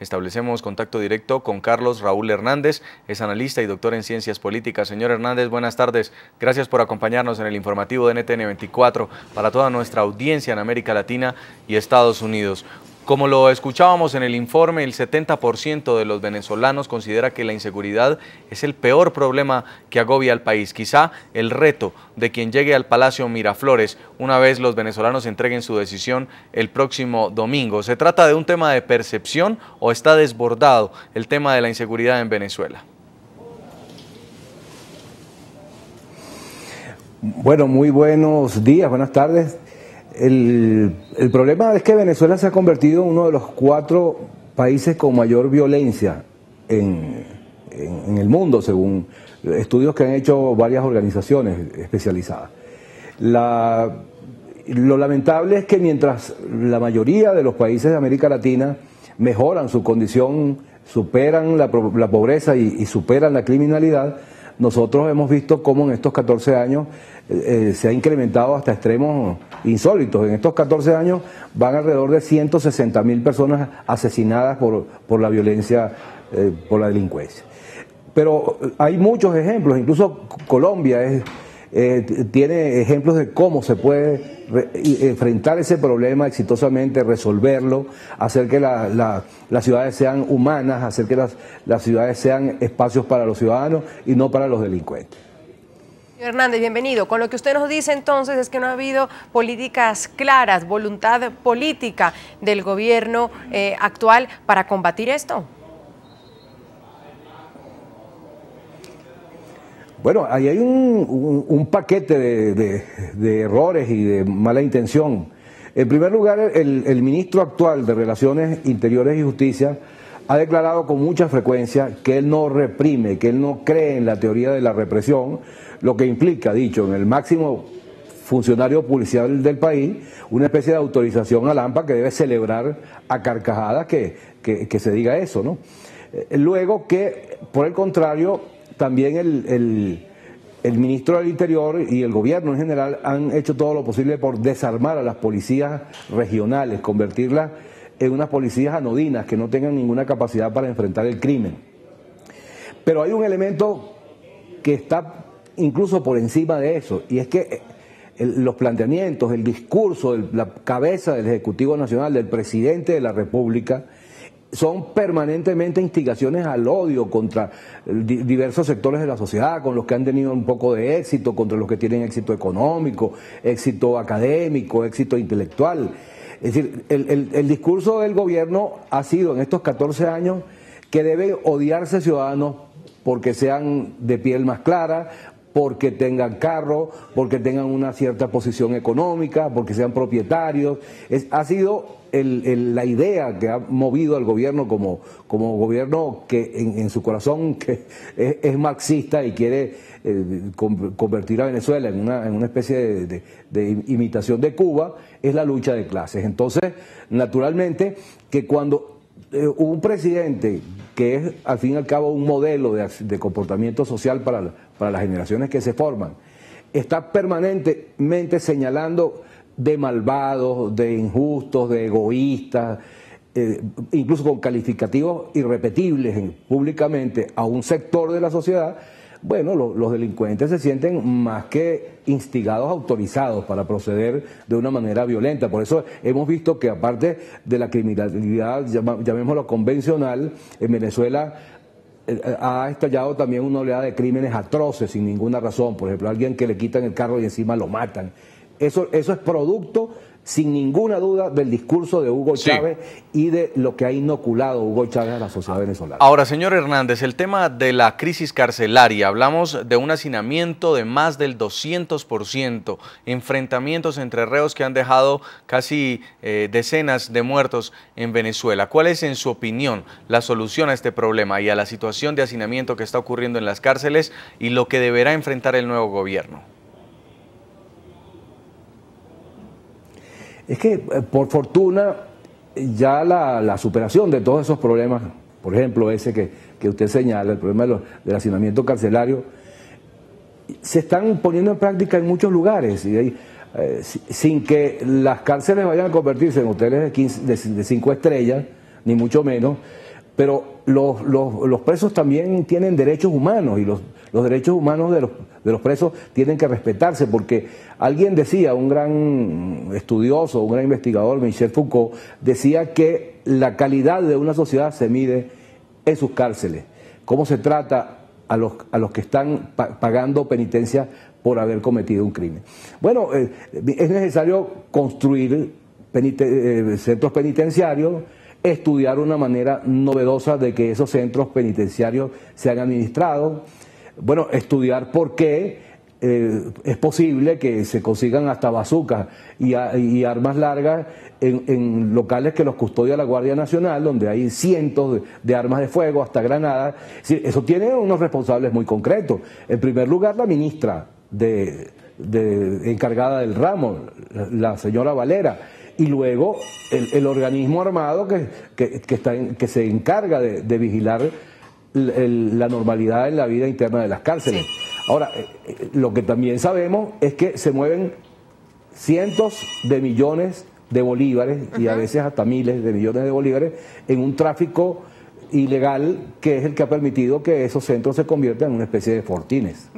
establecemos contacto directo con Carlos Raúl Hernández, es analista y doctor en Ciencias Políticas. Señor Hernández, buenas tardes. Gracias por acompañarnos en el informativo de NTN 24 para toda nuestra audiencia en América Latina y Estados Unidos. Como lo escuchábamos en el informe, el 70% de los venezolanos considera que la inseguridad es el peor problema que agobia al país. Quizá el reto de quien llegue al Palacio Miraflores una vez los venezolanos entreguen su decisión el próximo domingo. ¿Se trata de un tema de percepción o está desbordado el tema de la inseguridad en Venezuela? Bueno, muy buenos días, buenas tardes. El problema es que Venezuela se ha convertido en uno de los 4 países con mayor violencia en el mundo, según estudios que han hecho varias organizaciones especializadas. Lo lamentable es que mientras la mayoría de los países de América Latina mejoran su condición, superan la pobreza y superan la criminalidad, nosotros hemos visto cómo en estos 14 años se ha incrementado hasta extremos insólitos. En estos 14 años van alrededor de 160.000 personas asesinadas por la violencia, por la delincuencia. Pero hay muchos ejemplos, incluso Colombia tiene ejemplos de cómo se puede enfrentar ese problema exitosamente, resolverlo, hacer que las ciudades sean humanas, hacer que las ciudades sean espacios para los ciudadanos y no para los delincuentes. Señor Hernández, bienvenido. Con lo que usted nos dice entonces es que no ha habido políticas claras, voluntad política del gobierno actual para combatir esto. Bueno, ahí hay un paquete de errores y de mala intención. En primer lugar, el ministro actual de Relaciones Interiores y Justicia ha declarado con mucha frecuencia que él no reprime, que él no cree en la teoría de la represión, lo que implica, dicho en el máximo funcionario policial del país, una especie de autorización al AMPA que debe celebrar a carcajadas que se diga eso, ¿no? Luego que, por el contrario, también el ministro del Interior y el gobierno en general han hecho todo lo posible por desarmar a las policías regionales, convertirlas en unas policías anodinas que no tengan ninguna capacidad para enfrentar el crimen. Pero hay un elemento que está incluso por encima de eso, y es que los planteamientos, el discurso de la cabeza del Ejecutivo Nacional, del presidente de la República, son permanentemente instigaciones al odio contra diversos sectores de la sociedad, con los que han tenido un poco de éxito, contra los que tienen éxito económico, éxito académico, éxito intelectual. Es decir, el discurso del gobierno ha sido en estos 14 años que debe odiarse ciudadanos porque sean de piel más clara, porque tengan carro, porque tengan una cierta posición económica, porque sean propietarios. Ha sido la idea que ha movido al gobierno como gobierno que en su corazón que es marxista y quiere convertir a Venezuela en una especie de imitación de Cuba, es la lucha de clases. Entonces, naturalmente, que cuando un presidente que es al fin y al cabo un modelo de comportamiento social para las generaciones que se forman, está permanentemente señalando de malvados, de injustos, de egoístas, incluso con calificativos irrepetibles públicamente a un sector de la sociedad. Bueno, los delincuentes se sienten más que instigados, autorizados para proceder de una manera violenta. Por eso hemos visto que aparte de la criminalidad, llamémoslo convencional, en Venezuela ha estallado también una oleada de crímenes atroces sin ninguna razón. Por ejemplo, alguien que le quitan el carro y encima lo matan. Eso es producto, sin ninguna duda, del discurso de Hugo Chávez y de lo que ha inoculado Hugo Chávez a la sociedad venezolana. Ahora, señor Hernández, el tema de la crisis carcelaria, hablamos de un hacinamiento de más del 200%, enfrentamientos entre reos que han dejado casi decenas de muertos en Venezuela. ¿Cuál es, en su opinión, la solución a este problema y a la situación de hacinamiento que está ocurriendo en las cárceles y lo que deberá enfrentar el nuevo gobierno? Es que, por fortuna, ya la superación de todos esos problemas, por ejemplo, ese que usted señala, el problema del hacinamiento carcelario, se están poniendo en práctica en muchos lugares, y sin que las cárceles vayan a convertirse en hoteles de 5 estrellas, ni mucho menos, pero los presos también tienen derechos humanos y los derechos humanos de los presos tienen que respetarse, porque alguien decía, un gran estudioso, un gran investigador, Michel Foucault, decía que la calidad de una sociedad se mide en sus cárceles. ¿Cómo se trata a los que están pagando penitencia por haber cometido un crimen? Bueno, es necesario construir centros penitenciarios, estudiar una manera novedosa de que esos centros penitenciarios sean administrados, bueno, estudiar por qué es posible que se consigan hasta bazucas y armas largas en locales que los custodia la Guardia Nacional, donde hay cientos de armas de fuego, hasta granadas. Es decir, eso tiene unos responsables muy concretos. En primer lugar, la ministra encargada del ramo, la señora Valera, y luego el organismo armado que se encarga de vigilar la normalidad en la vida interna de las cárceles. Sí. Ahora, lo que también sabemos es que se mueven cientos de millones de bolívares y a veces hasta miles de millones de bolívares en un tráfico ilegal que es el que ha permitido que esos centros se conviertan en una especie de fortines.